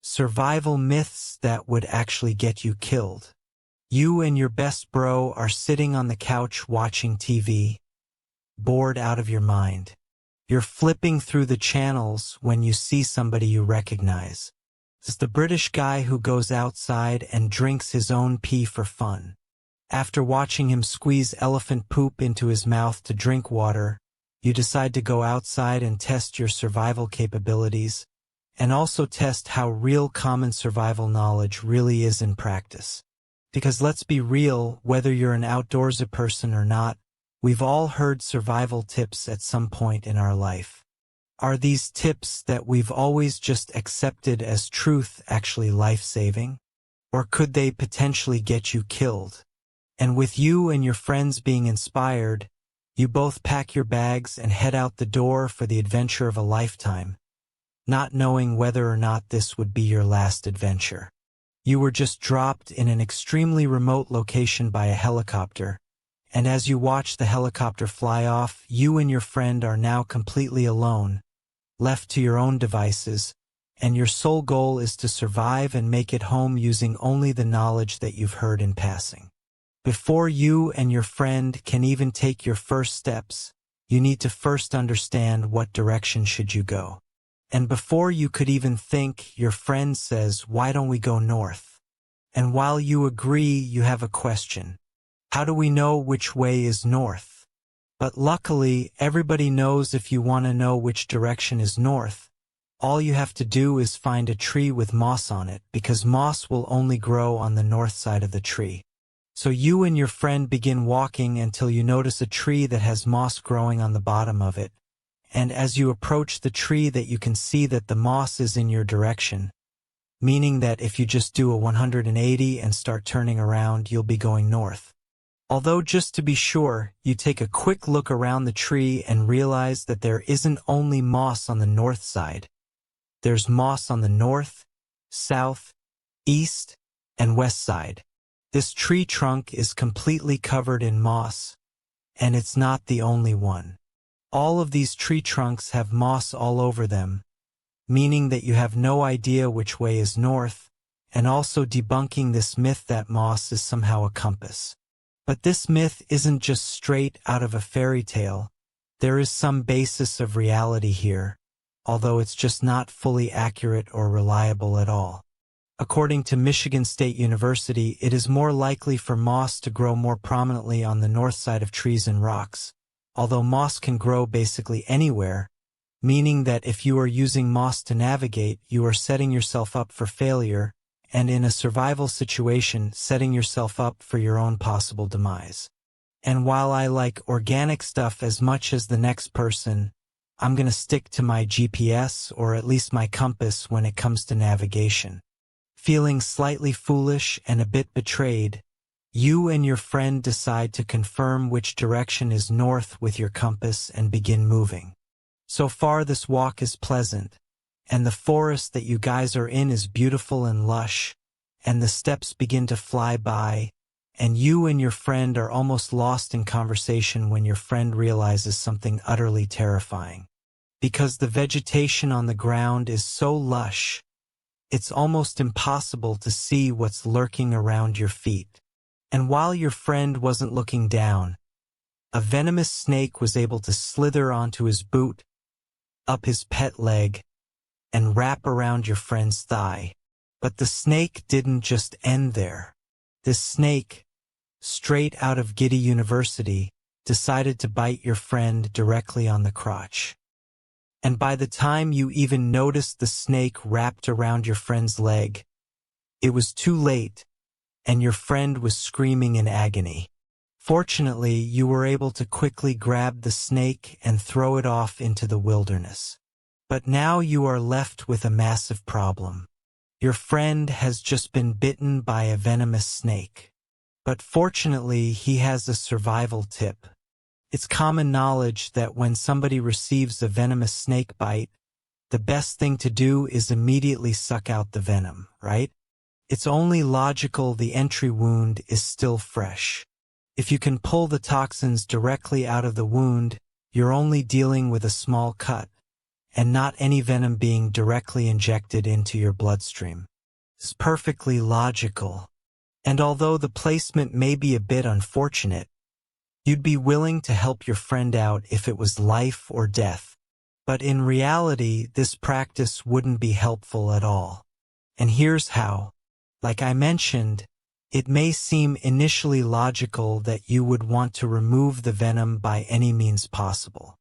Survival myths that would actually get you killed. You and your best bro are sitting on the couch watching TV, bored out of your mind. You're flipping through the channels when you see somebody you recognize. It's the British guy who goes outside and drinks his own pee for fun. After watching him squeeze elephant poop into his mouth to drink water, you decide to go outside and test your survival capabilities, and also test how real common survival knowledge really is in practice. Because let's be real, whether you're an outdoorsy person or not, we've all heard survival tips at some point in our life. Are these tips that we've always just accepted as truth actually life-saving? Or could they potentially get you killed? And with you and your friends being inspired, you both pack your bags and head out the door for the adventure of a lifetime, not knowing whether or not this would be your last adventure. You were just dropped in an extremely remote location by a helicopter, and as you watch the helicopter fly off, you and your friend are now completely alone, left to your own devices, and your sole goal is to survive and make it home using only the knowledge that you've heard in passing. Before you and your friend can even take your first steps, you need to first understand what direction should you go. And before you could even think, your friend says, "Why don't we go north?" And while you agree, you have a question. How do we know which way is north? But luckily, everybody knows if you want to know which direction is north, all you have to do is find a tree with moss on it, because moss will only grow on the north side of the tree. So you and your friend begin walking until you notice a tree that has moss growing on the bottom of it. And as you approach the tree, that you can see that the moss is in your direction, meaning that if you just do a 180 and start turning around, you'll be going north. Although just to be sure, you take a quick look around the tree and realize that there isn't only moss on the north side. There's moss on the north, south, east, and west side. This tree trunk is completely covered in moss, and it's not the only one. All of these tree trunks have moss all over them, meaning that you have no idea which way is north, and also debunking this myth that moss is somehow a compass. But this myth isn't just straight out of a fairy tale. There is some basis of reality here, although it's just not fully accurate or reliable at all. According to Michigan State University, it is more likely for moss to grow more prominently on the north side of trees and rocks, although moss can grow basically anywhere, meaning that if you are using moss to navigate, you are setting yourself up for failure, and in a survival situation, setting yourself up for your own possible demise. And while I like organic stuff as much as the next person, I'm gonna stick to my GPS, or at least my compass, when it comes to navigation. Feeling slightly foolish and a bit betrayed, you and your friend decide to confirm which direction is north with your compass and begin moving. So far this walk is pleasant, and the forest that you guys are in is beautiful and lush, and the steps begin to fly by, and you and your friend are almost lost in conversation when your friend realizes something utterly terrifying. Because the vegetation on the ground is so lush, it's almost impossible to see what's lurking around your feet. And while your friend wasn't looking down, a venomous snake was able to slither onto his boot, up his pet leg, and wrap around your friend's thigh. But the snake didn't just end there. This snake, straight out of Giddy University, decided to bite your friend directly on the crotch. And by the time you even noticed the snake wrapped around your friend's leg, it was too late, and your friend was screaming in agony. Fortunately, you were able to quickly grab the snake and throw it off into the wilderness. But now you are left with a massive problem. Your friend has just been bitten by a venomous snake. But fortunately, he has a survival tip. It's common knowledge that when somebody receives a venomous snake bite, the best thing to do is immediately suck out the venom, right? It's only logical the entry wound is still fresh. If you can pull the toxins directly out of the wound, you're only dealing with a small cut. and not any venom being directly injected into your bloodstream. It's perfectly logical. And although the placement may be a bit unfortunate, you'd be willing to help your friend out if it was life or death. But in reality, this practice wouldn't be helpful at all. And here's how. Like I mentioned, it may seem initially logical that you would want to remove the venom by any means possible.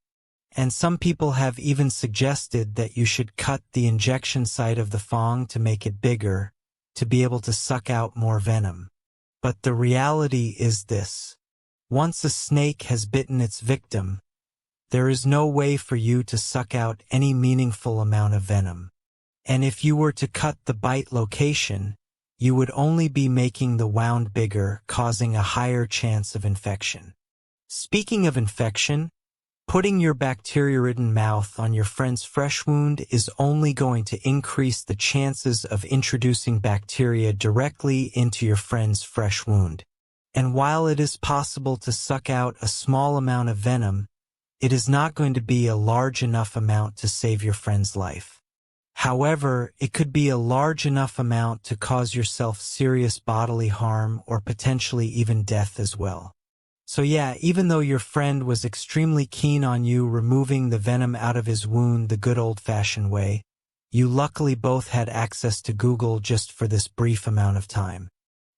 And some people have even suggested that you should cut the injection site of the fong to make it bigger, to be able to suck out more venom. But the reality is this. Once a snake has bitten its victim, there is no way for you to suck out any meaningful amount of venom. And if you were to cut the bite location, you would only be making the wound bigger, causing a higher chance of infection. Speaking of infection, putting your bacteria-ridden mouth on your friend's fresh wound is only going to increase the chances of introducing bacteria directly into your friend's fresh wound. And while it is possible to suck out a small amount of venom, it is not going to be a large enough amount to save your friend's life. However, it could be a large enough amount to cause yourself serious bodily harm or potentially even death as well. So yeah, even though your friend was extremely keen on you removing the venom out of his wound the good old-fashioned way, you luckily both had access to Google just for this brief amount of time.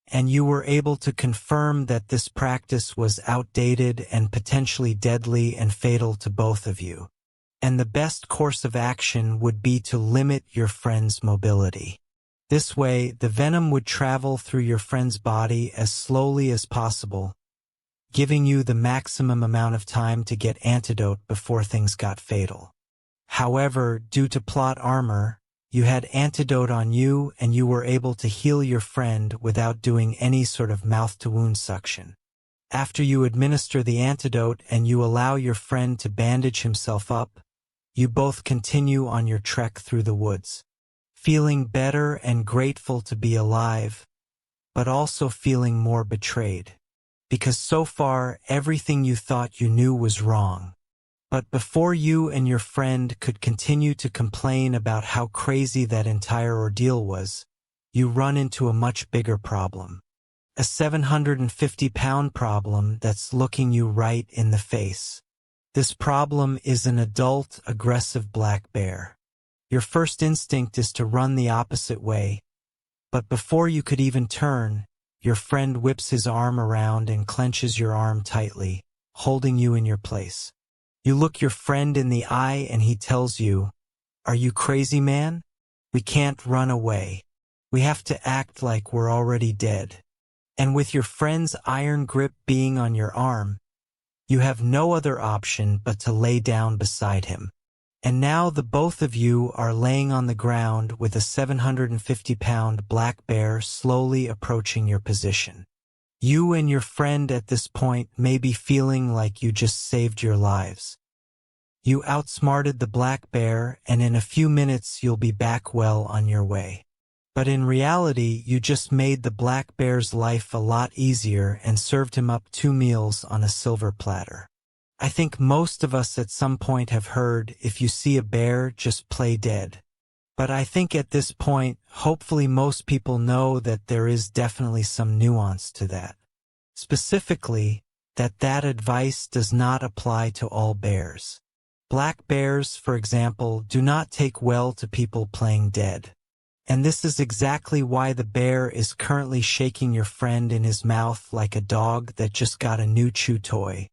And you were able to confirm that this practice was outdated and potentially deadly and fatal to both of you. And the best course of action would be to limit your friend's mobility. This way, the venom would travel through your friend's body as slowly as possible, giving you the maximum amount of time to get antidote before things got fatal. However, due to plot armor, you had antidote on you and you were able to heal your friend without doing any sort of mouth-to-wound suction. After you administer the antidote and you allow your friend to bandage himself up, you both continue on your trek through the woods, feeling better and grateful to be alive, but also feeling more betrayed. Because so far, everything you thought you knew was wrong. But before you and your friend could continue to complain about how crazy that entire ordeal was, you run into a much bigger problem. A 750-pound problem that's looking you right in the face. This problem is an adult, aggressive black bear. Your first instinct is to run the opposite way, but before you could even turn, your friend whips his arm around and clenches your arm tightly, holding you in your place. You look your friend in the eye and he tells you, "Are you crazy, man? We can't run away. We have to act like we're already dead." And with your friend's iron grip being on your arm, you have no other option but to lay down beside him. And now the both of you are laying on the ground with a 750-pound black bear slowly approaching your position. You and your friend at this point may be feeling like you just saved your lives. You outsmarted the black bear, and in a few minutes you'll be back well on your way. But in reality, you just made the black bear's life a lot easier and served him up 2 meals on a silver platter. I think most of us at some point have heard, if you see a bear, just play dead. But I think at this point, hopefully most people know that there is definitely some nuance to that. Specifically, that advice does not apply to all bears. Black bears, for example, do not take well to people playing dead. And this is exactly why the bear is currently shaking your friend in his mouth like a dog that just got a new chew toy.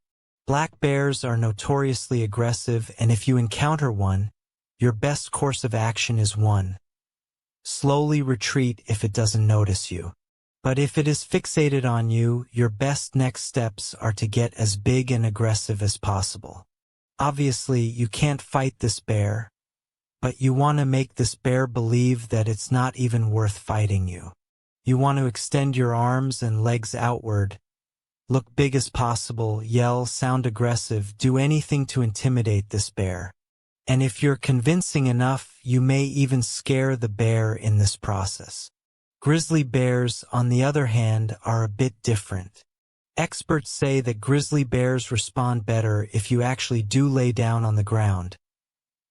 Black bears are notoriously aggressive, and if you encounter one, your best course of action is 1. Slowly retreat if it doesn't notice you. But if it is fixated on you, your best next steps are to get as big and aggressive as possible. Obviously, you can't fight this bear, but you want to make this bear believe that it's not even worth fighting you. You want to extend your arms and legs outward, look big as possible, yell, sound aggressive, do anything to intimidate this bear. And if you're convincing enough, you may even scare the bear in this process. Grizzly bears, on the other hand, are a bit different. Experts say that grizzly bears respond better if you actually do lay down on the ground.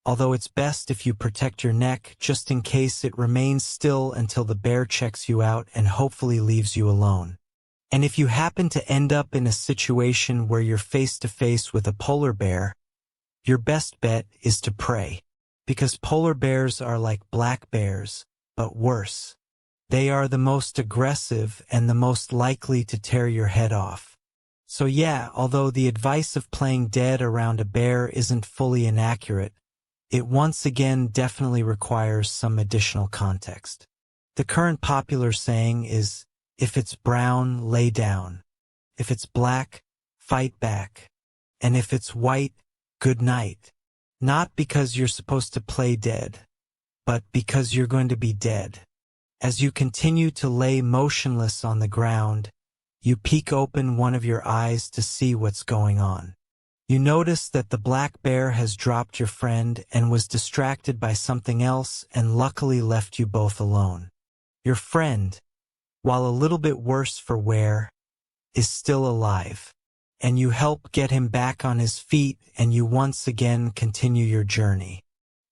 although it's best if you protect your neck just in case it remains still until the bear checks you out and hopefully leaves you alone. And if you happen to end up in a situation where you're face to face with a polar bear, your best bet is to pray. Because polar bears are like black bears, but worse. They are the most aggressive and the most likely to tear your head off. So yeah, although the advice of playing dead around a bear isn't fully inaccurate, it once again definitely requires some additional context. The current popular saying is, if it's brown, lay down. If it's black, fight back. And if it's white, good night. Not because you're supposed to play dead, but because you're going to be dead. As you continue to lay motionless on the ground, you peek open one of your eyes to see what's going on. You notice that the black bear has dropped your friend and was distracted by something else and luckily left you both alone. Your friend, while a little bit worse for wear, is still alive, and you help get him back on his feet and you once again continue your journey.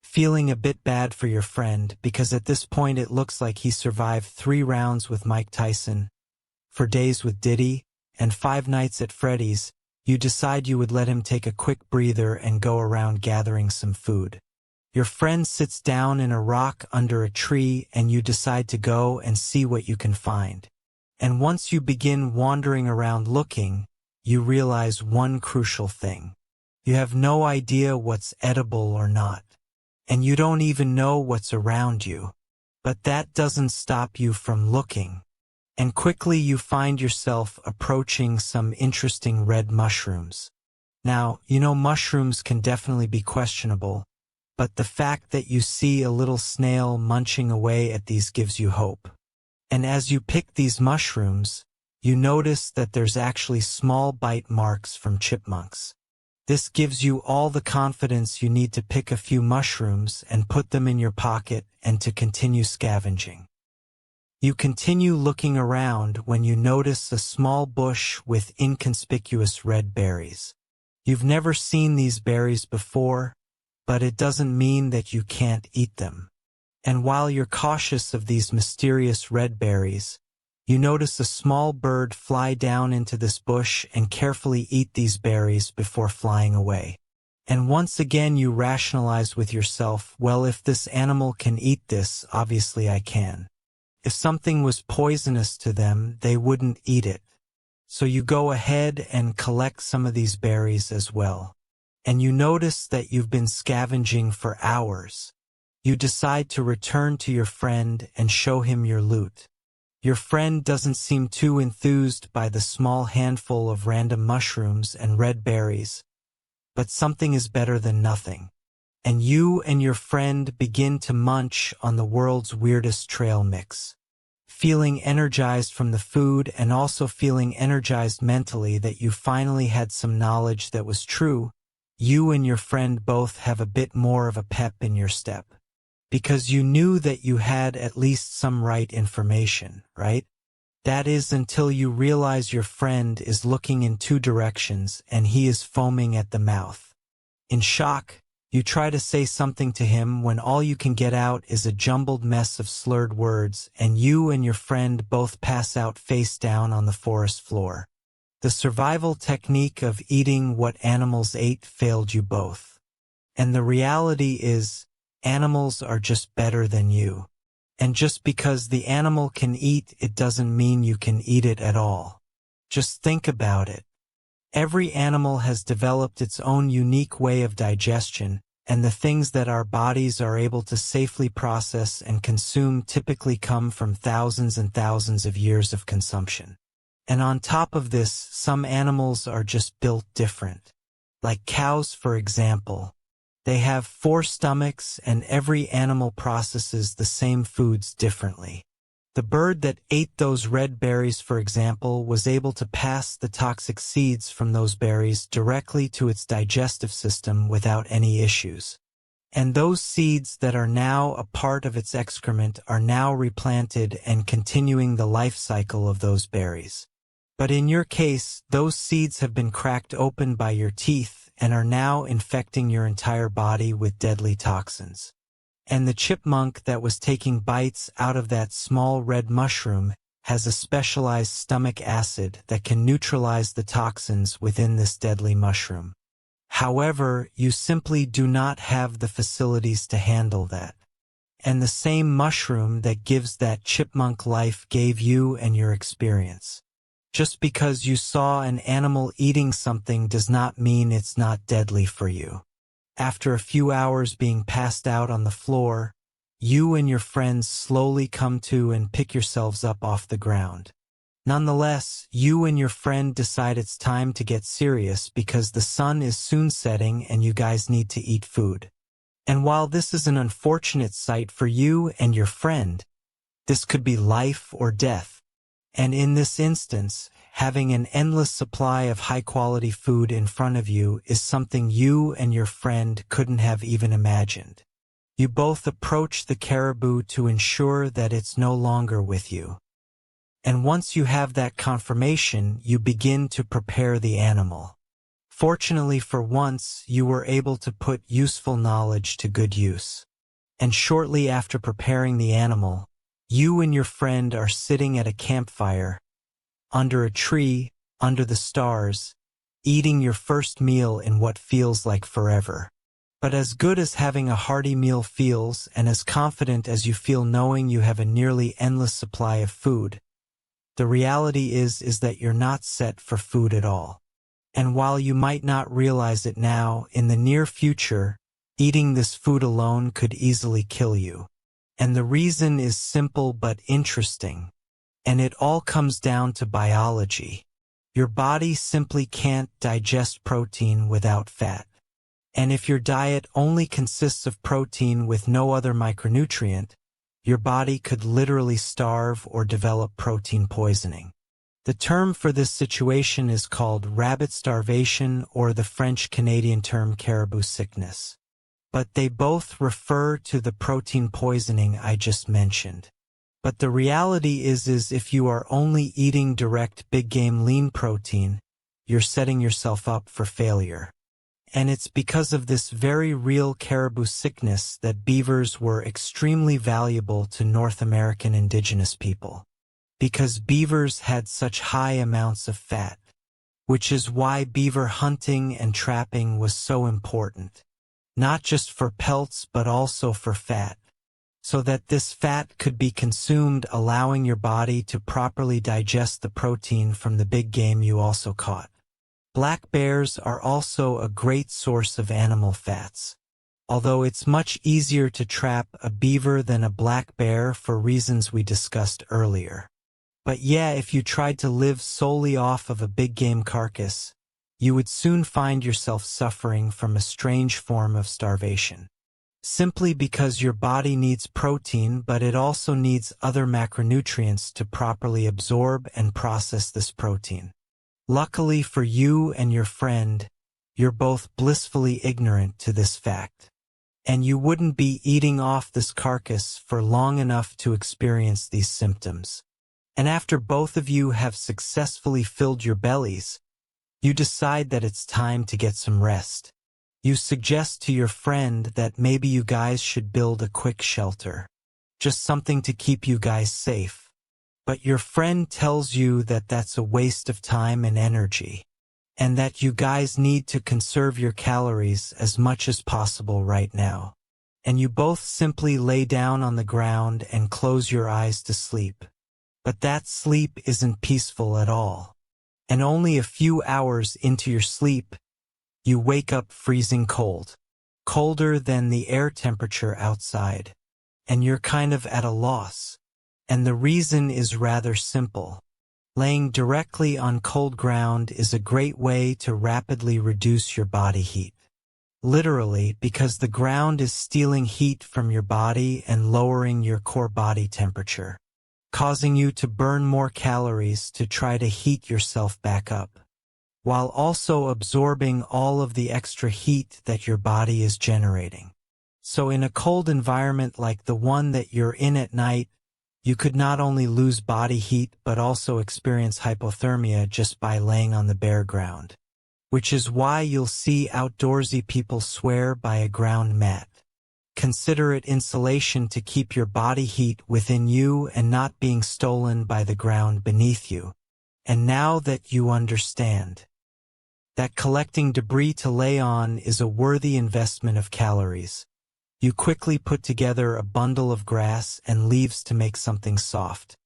Feeling a bit bad for your friend because at this point it looks like he survived 3 rounds with Mike Tyson, 4 days with Diddy, and 5 nights at Freddy's, you decide you would let him take a quick breather and go around gathering some food. Your friend sits down in a rock under a tree and you decide to go and see what you can find. And once you begin wandering around looking, you realize one crucial thing. You have no idea what's edible or not. And you don't even know what's around you. But that doesn't stop you from looking. And quickly you find yourself approaching some interesting red mushrooms. Now, you know mushrooms can definitely be questionable, but the fact that you see a little snail munching away at these gives you hope. And as you pick these mushrooms, you notice that there's actually small bite marks from chipmunks. This gives you all the confidence you need to pick a few mushrooms and put them in your pocket and to continue scavenging. You continue looking around when you notice a small bush with inconspicuous red berries. You've never seen these berries before, but it doesn't mean that you can't eat them. And while you're cautious of these mysterious red berries, you notice a small bird fly down into this bush and carefully eat these berries before flying away. And once again you rationalize with yourself, well, if this animal can eat this, obviously I can. If something was poisonous to them, they wouldn't eat it. So you go ahead and collect some of these berries as well. And you notice that you've been scavenging for hours. You decide to return to your friend and show him your loot. Your friend doesn't seem too enthused by the small handful of random mushrooms and red berries, but something is better than nothing. And you and your friend begin to munch on the world's weirdest trail mix. Feeling energized from the food and also feeling energized mentally that you finally had some knowledge that was true, you and your friend both have a bit more of a pep in your step. Because you knew that you had at least some right information, right? That is until you realize your friend is looking in 2 directions and he is foaming at the mouth. In shock, you try to say something to him when all you can get out is a jumbled mess of slurred words and you and your friend both pass out face down on the forest floor. The survival technique of eating what animals ate failed you both. And the reality is, animals are just better than you. And just because the animal can eat, it doesn't mean you can eat it at all. Just think about it. Every animal has developed its own unique way of digestion, and the things that our bodies are able to safely process and consume typically come from thousands and thousands of years of consumption. And on top of this, some animals are just built different. Like cows, for example. They have 4 stomachs and every animal processes the same foods differently. The bird that ate those red berries, for example, was able to pass the toxic seeds from those berries directly to its digestive system without any issues. And those seeds that are now a part of its excrement are now replanted and continuing the life cycle of those berries. But in your case, those seeds have been cracked open by your teeth and are now infecting your entire body with deadly toxins. And the chipmunk that was taking bites out of that small red mushroom has a specialized stomach acid that can neutralize the toxins within this deadly mushroom. However, you simply do not have the facilities to handle that. And the same mushroom that gives that chipmunk life gave you and your experience. Just because you saw an animal eating something does not mean it's not deadly for you. After a few hours being passed out on the floor, you and your friends slowly come to and pick yourselves up off the ground. Nonetheless, you and your friend decide it's time to get serious because the sun is soon setting and you guys need to eat food. And while this is an unfortunate sight for you and your friend, this could be life or death. And in this instance, having an endless supply of high-quality food in front of you is something you and your friend couldn't have even imagined. You both approach the caribou to ensure that it's no longer with you. And once you have that confirmation, you begin to prepare the animal. Fortunately for once, you were able to put useful knowledge to good use. And shortly after preparing the animal, you and your friend are sitting at a campfire, under a tree, under the stars, eating your first meal in what feels like forever. But as good as having a hearty meal feels, and as confident as you feel knowing you have a nearly endless supply of food, the reality is that you're not set for food at all. And while you might not realize it now, in the near future, eating this food alone could easily kill you. And the reason is simple but interesting. And it all comes down to biology. Your body simply can't digest protein without fat. And if your diet only consists of protein with no other micronutrient, your body could literally starve or develop protein poisoning. The term for this situation is called rabbit starvation, or the French-Canadian term caribou sickness. But they both refer to the protein poisoning I just mentioned. But the reality is if you are only eating direct big game lean protein, you're setting yourself up for failure. And it's because of this very real caribou sickness that beavers were extremely valuable to North American indigenous people. Because beavers had such high amounts of fat, which is why beaver hunting and trapping was so important. Not just for pelts but also for fat, so that this fat could be consumed, allowing your body to properly digest the protein from the big game you also caught. Black bears are also a great source of animal fats, although it's much easier to trap a beaver than a black bear for reasons we discussed earlier. But yeah, if you tried to live solely off of a big game carcass, you would soon find yourself suffering from a strange form of starvation. Simply because your body needs protein, but it also needs other macronutrients to properly absorb and process this protein. Luckily for you and your friend, you're both blissfully ignorant to this fact. And you wouldn't be eating off this carcass for long enough to experience these symptoms. And after both of you have successfully filled your bellies, you decide that it's time to get some rest. You suggest to your friend that maybe you guys should build a quick shelter. Just something to keep you guys safe. But your friend tells you that that's a waste of time and energy, and that you guys need to conserve your calories as much as possible right now. And you both simply lay down on the ground and close your eyes to sleep. But that sleep isn't peaceful at all. And only a few hours into your sleep, you wake up freezing cold, colder than the air temperature outside, and you're kind of at a loss. And the reason is rather simple. Laying directly on cold ground is a great way to rapidly reduce your body heat. Literally, because the ground is stealing heat from your body and lowering your core body temperature, causing you to burn more calories to try to heat yourself back up, while also absorbing all of the extra heat that your body is generating. So in a cold environment like the one that you're in at night, you could not only lose body heat but also experience hypothermia just by laying on the bare ground. which is why you'll see outdoorsy people swear by a ground mat. Consider it insulation to keep your body heat within you and not being stolen by the ground beneath you. And now that you understand that collecting debris to lay on is a worthy investment of calories, you quickly put together a bundle of grass and leaves to make something soft,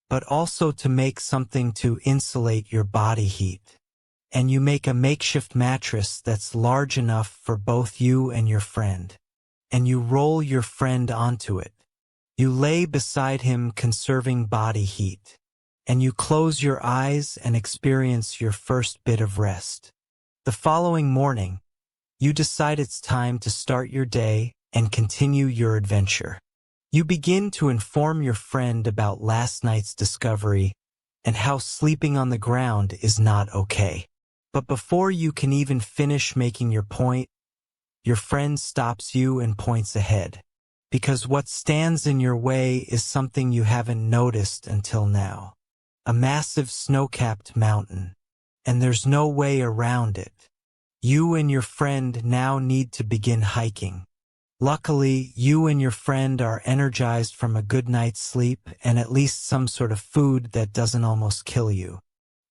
but also to make something to insulate your body heat. And you make a makeshift mattress that's large enough for both you and your friend. And you roll your friend onto it. You lay beside him, conserving body heat. And you close your eyes and experience your first bit of rest. The following morning, you decide it's time to start your day and continue your adventure. You begin to inform your friend about last night's discovery and how sleeping on the ground is not okay. But before you can even finish making your point, your friend stops you and points ahead, because what stands in your way is something you haven't noticed until now. A massive snow-capped mountain, and there's no way around it. You and your friend now need to begin hiking. Luckily, you and your friend are energized from a good night's sleep and at least some sort of food that doesn't almost kill you.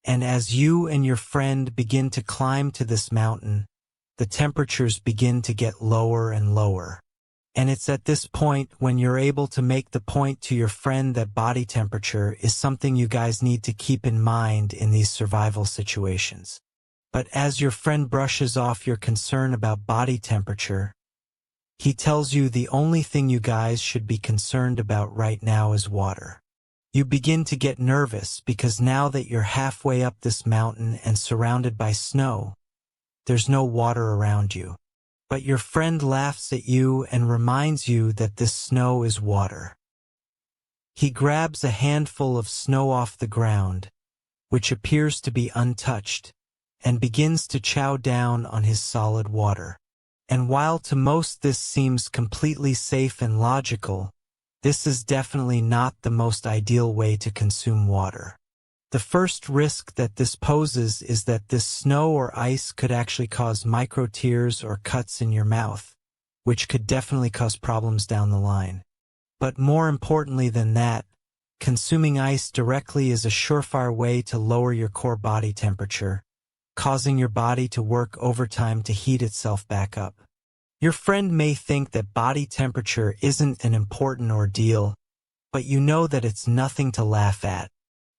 And as you and your friend begin to climb to this mountain, the temperatures begin to get lower and lower. And it's at this point when you're able to make the point to your friend that body temperature is something you guys need to keep in mind in these survival situations. But as your friend brushes off your concern about body temperature, he tells you the only thing you guys should be concerned about right now is water. You begin to get nervous because now that you're halfway up this mountain and surrounded by snow, there's no water around you. But your friend laughs at you and reminds you that this snow is water. He grabs a handful of snow off the ground, which appears to be untouched, and begins to chow down on his solid water. And while to most this seems completely safe and logical, this is definitely not the most ideal way to consume water. The first risk that this poses is that this snow or ice could actually cause micro tears or cuts in your mouth, which could definitely cause problems down the line. But more importantly than that, consuming ice directly is a surefire way to lower your core body temperature, causing your body to work overtime to heat itself back up. Your friend may think that body temperature isn't an important ordeal, but you know that it's nothing to laugh at.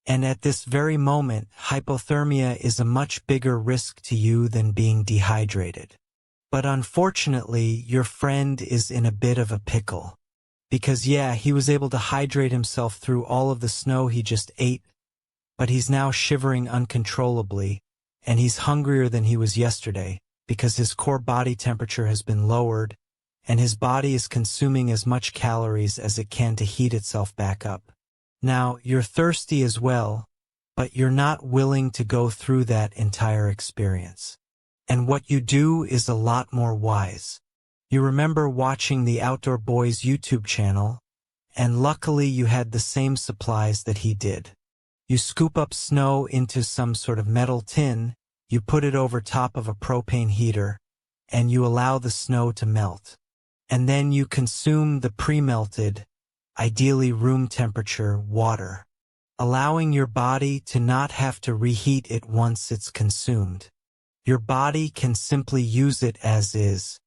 And at this very moment, hypothermia is a much bigger risk to you than being dehydrated. But unfortunately, your friend is in a bit of a pickle. Because yeah, he was able to hydrate himself through all of the snow he just ate, but he's now shivering uncontrollably, and he's hungrier than he was yesterday, because his core body temperature has been lowered, and his body is consuming as much calories as it can to heat itself back up. Now, you're thirsty as well, but you're not willing to go through that entire experience. And what you do is a lot more wise. You remember watching the Outdoor Boys YouTube channel, and luckily you had the same supplies that he did. You scoop up snow into some sort of metal tin, you put it over top of a propane heater, and you allow the snow to melt. And then you consume the pre-melted, ideally room temperature, water, allowing your body to not have to reheat it once it's consumed. Your body can simply use it as is.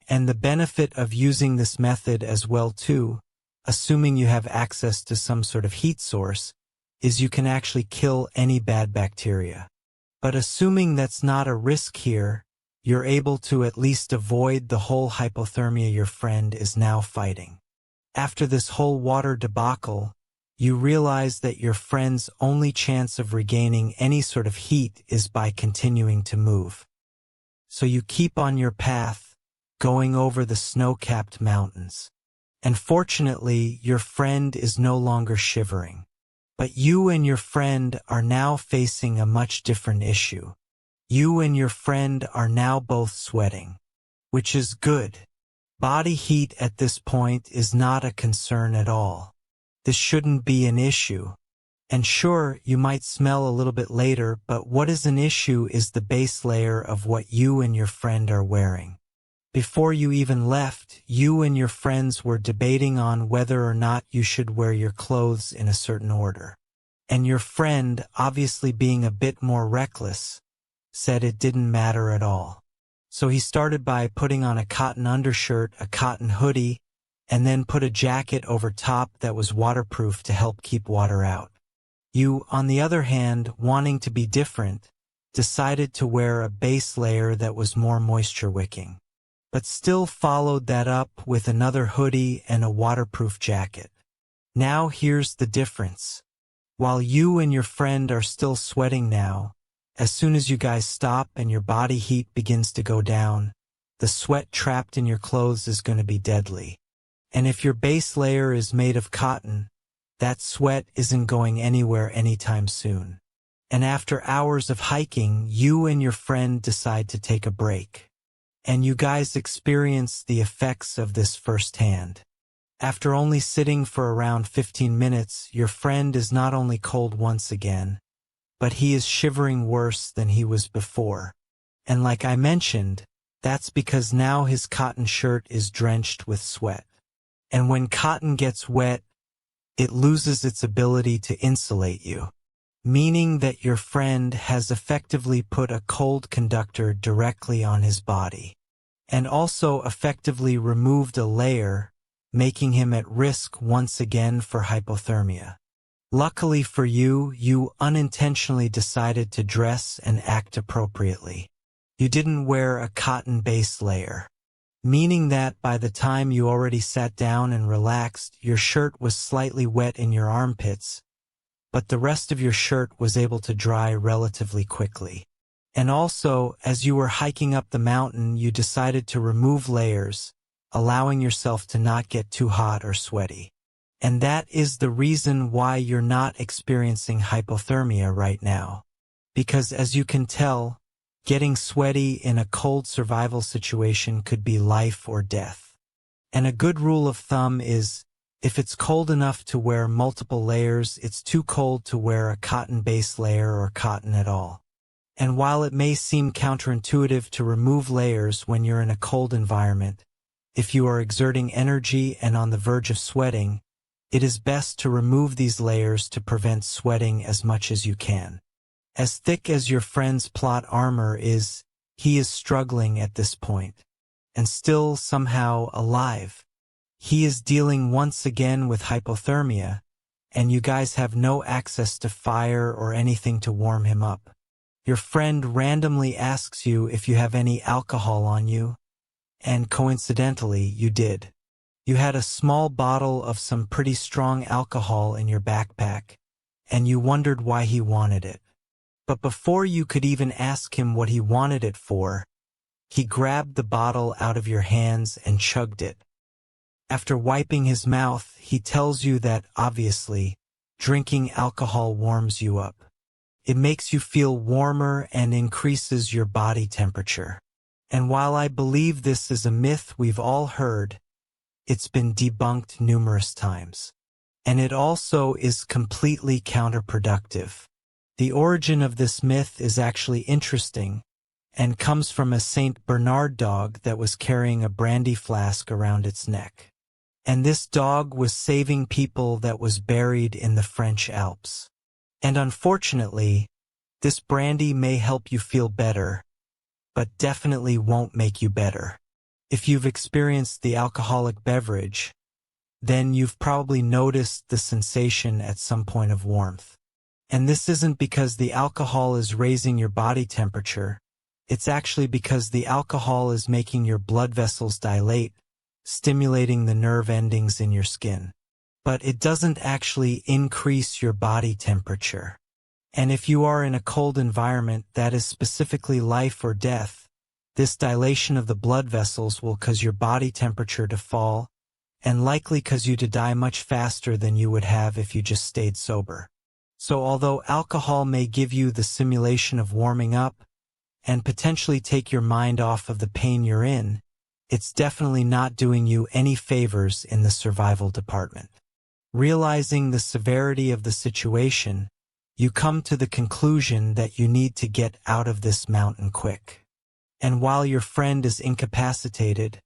And the benefit of using this method as well too, assuming you have access to some sort of heat source, is you can actually kill any bad bacteria. But assuming that's not a risk here, you're able to at least avoid the whole hypothermia your friend is now fighting. After this whole water debacle, you realize that your friend's only chance of regaining any sort of heat is by continuing to move. So you keep on your path, going over the snow-capped mountains. And fortunately, your friend is no longer shivering. But you and your friend are now facing a much different issue. You and your friend are now both sweating, which is good. Body heat at this point is not a concern at all. This shouldn't be an issue. And sure, you might smell a little bit later, but what is an issue is the base layer of what you and your friend are wearing. Before you even left, you and your friends were debating on whether or not you should wear your clothes in a certain order. And your friend, obviously being a bit more reckless, said it didn't matter at all. So he started by putting on a cotton undershirt, a cotton hoodie, and then put a jacket over top that was waterproof to help keep water out. You, on the other hand, wanting to be different, decided to wear a base layer that was more moisture-wicking, but still followed that up with another hoodie and a waterproof jacket. Now here's the difference. While you and your friend are still sweating now, as soon as you guys stop and your body heat begins to go down, the sweat trapped in your clothes is going to be deadly. And if your base layer is made of cotton, that sweat isn't going anywhere anytime soon. And after hours of hiking, you and your friend decide to take a break. And you guys experience the effects of this firsthand. After only sitting for around 15 minutes, your friend is not only cold once again, but he is shivering worse than he was before. And like I mentioned, that's because now his cotton shirt is drenched with sweat. And when cotton gets wet, it loses its ability to insulate you, meaning that your friend has effectively put a cold conductor directly on his body, and also effectively removed a layer, making him at risk once again for hypothermia. Luckily for you, you unintentionally decided to dress and act appropriately. You didn't wear a cotton base layer, meaning that by the time you already sat down and relaxed, your shirt was slightly wet in your armpits, but the rest of your shirt was able to dry relatively quickly. And also, as you were hiking up the mountain, you decided to remove layers, allowing yourself to not get too hot or sweaty. And that is the reason why you're not experiencing hypothermia right now. Because as you can tell, getting sweaty in a cold survival situation could be life or death. And a good rule of thumb is, if it's cold enough to wear multiple layers, it's too cold to wear a cotton base layer or cotton at all. And while it may seem counterintuitive to remove layers when you're in a cold environment, if you are exerting energy and on the verge of sweating, it is best to remove these layers to prevent sweating as much as you can. As thick as your friend's plot armor is, he is struggling at this point, and still somehow alive. He is dealing once again with hypothermia, and you guys have no access to fire or anything to warm him up. Your friend randomly asks you if you have any alcohol on you, and coincidentally, you did. You had a small bottle of some pretty strong alcohol in your backpack, and you wondered why he wanted it. But before you could even ask him what he wanted it for, he grabbed the bottle out of your hands and chugged it. After wiping his mouth, he tells you that, obviously, drinking alcohol warms you up. It makes you feel warmer and increases your body temperature. And while I believe this is a myth we've all heard, it's been debunked numerous times. And it also is completely counterproductive. The origin of this myth is actually interesting and comes from a Saint Bernard dog that was carrying a brandy flask around its neck. And this dog was saving people that was buried in the French Alps. And unfortunately, this brandy may help you feel better, but definitely won't make you better. If you've experienced the alcoholic beverage, then you've probably noticed the sensation at some point of warmth. And this isn't because the alcohol is raising your body temperature. It's actually because the alcohol is making your blood vessels dilate, stimulating the nerve endings in your skin. But it doesn't actually increase your body temperature. And if you are in a cold environment that is specifically life or death, this dilation of the blood vessels will cause your body temperature to fall, and likely cause you to die much faster than you would have if you just stayed sober. So although alcohol may give you the simulation of warming up and potentially take your mind off of the pain you're in, it's definitely not doing you any favors in the survival department. Realizing the severity of the situation, you come to the conclusion that you need to get out of this mountain quick. And while your friend is incapacitated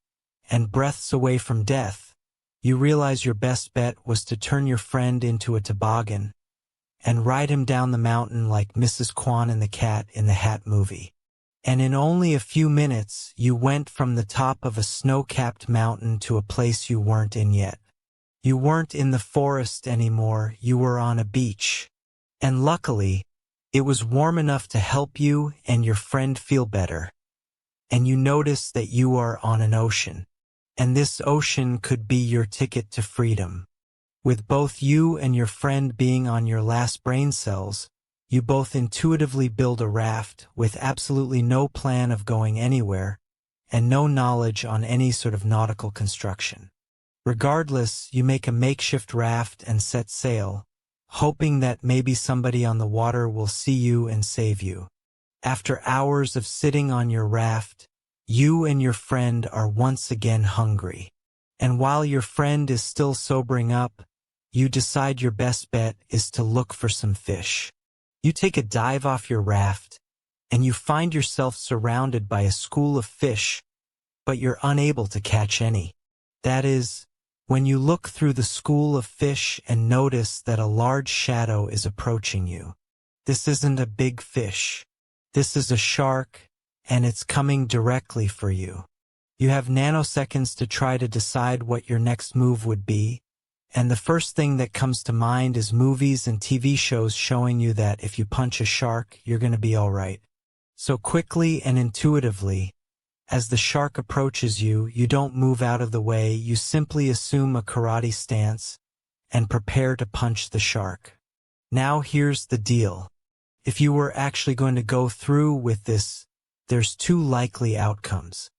and breaths away from death, you realize your best bet was to turn your friend into a toboggan and ride him down the mountain like Mrs. Kwan and the Cat in the Hat movie. And in only a few minutes, you went from the top of a snow-capped mountain to a place you weren't in yet. You weren't in the forest anymore, you were on a beach. And luckily, it was warm enough to help you and your friend feel better. And you notice that you are on an ocean. And this ocean could be your ticket to freedom. With both you and your friend being on your last brain cells, you both intuitively build a raft with absolutely no plan of going anywhere and no knowledge on any sort of nautical construction. Regardless, you make a makeshift raft and set sail, hoping that maybe somebody on the water will see you and save you. After hours of sitting on your raft, you and your friend are once again hungry. And while your friend is still sobering up, you decide your best bet is to look for some fish. You take a dive off your raft, and you find yourself surrounded by a school of fish, but you're unable to catch any. That is, when you look through the school of fish and notice that a large shadow is approaching you. This isn't a big fish. This is a shark, and it's coming directly for you. You have nanoseconds to try to decide what your next move would be, and the first thing that comes to mind is movies and TV shows showing you that if you punch a shark, you're going to be all right. So quickly and intuitively, as the shark approaches you, you don't move out of the way, you simply assume a karate stance and prepare to punch the shark. Now here's the deal. If you were actually going to go through with this, there's two likely outcomes.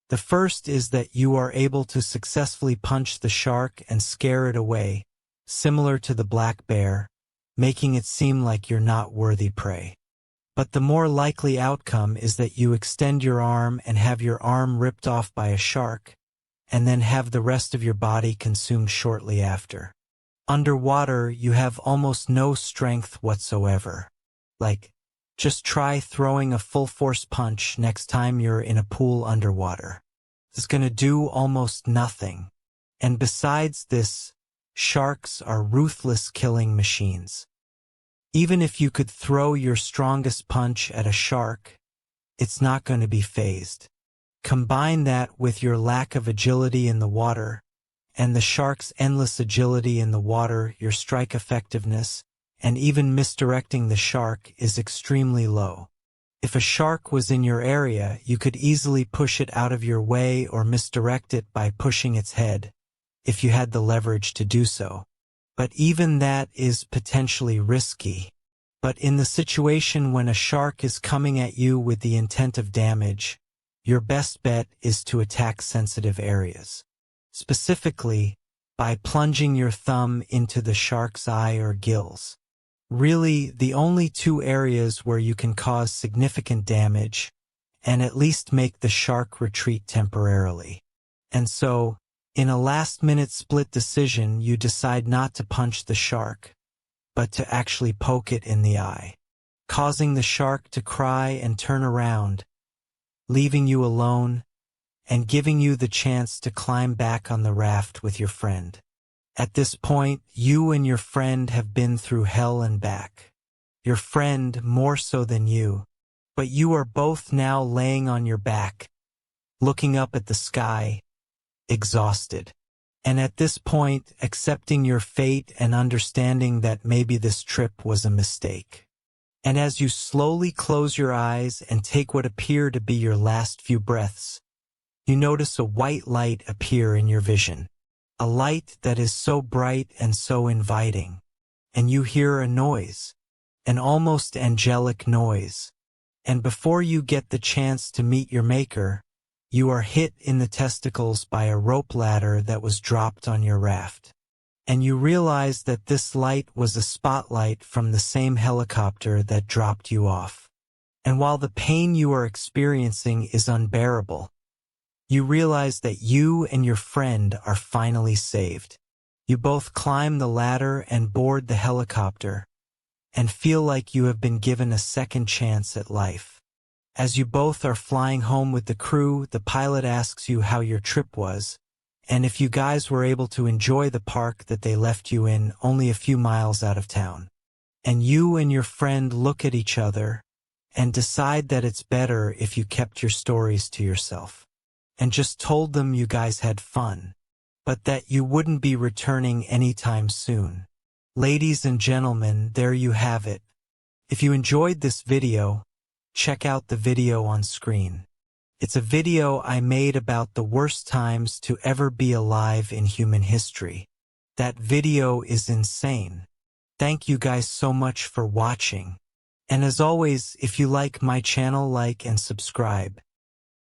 The first is that you are able to successfully punch the shark and scare it away, similar to the black bear, making it seem like you're not worthy prey. But the more likely outcome is that you extend your arm and have your arm ripped off by a shark, and then have the rest of your body consumed shortly after. Underwater, you have almost no strength whatsoever. Just try throwing a full-force punch next time you're in a pool underwater. It's going to do almost nothing. And besides this, sharks are ruthless killing machines. Even if you could throw your strongest punch at a shark, it's not going to be fazed. Combine that with your lack of agility in the water, and the shark's endless agility in the water, your strike effectiveness, and even misdirecting the shark is extremely low. If a shark was in your area, you could easily push it out of your way or misdirect it by pushing its head, if you had the leverage to do so. But even that is potentially risky. But in the situation when a shark is coming at you with the intent of damage, your best bet is to attack sensitive areas. Specifically, by plunging your thumb into the shark's eye or gills. Really, the only two areas where you can cause significant damage, and at least make the shark retreat temporarily. And so, in a last-minute split decision, you decide not to punch the shark, but to actually poke it in the eye, causing the shark to cry and turn around, leaving you alone, and giving you the chance to climb back on the raft with your friend. At this point, you and your friend have been through hell and back. Your friend more so than you, but you are both now laying on your back, looking up at the sky, exhausted. And at this point, accepting your fate and understanding that maybe this trip was a mistake. And as you slowly close your eyes and take what appear to be your last few breaths, you notice a white light appear in your vision. A light that is so bright and so inviting. And you hear a noise, an almost angelic noise. And before you get the chance to meet your maker, you are hit in the testicles by a rope ladder that was dropped on your raft. And you realize that this light was a spotlight from the same helicopter that dropped you off. And while the pain you are experiencing is unbearable, you realize that you and your friend are finally saved. You both climb the ladder and board the helicopter, and feel like you have been given a second chance at life. As you both are flying home with the crew, the pilot asks you how your trip was, and if you guys were able to enjoy the park that they left you in only a few miles out of town. And you and your friend look at each other and decide that it's better if you kept your stories to yourself and just told them you guys had fun, but that you wouldn't be returning anytime soon. Ladies and gentlemen, there you have it. If you enjoyed this video, check out the video on screen. It's a video I made about the worst times to ever be alive in human history. That video is insane. Thank you guys so much for watching. And as always, if you like my channel, like and subscribe.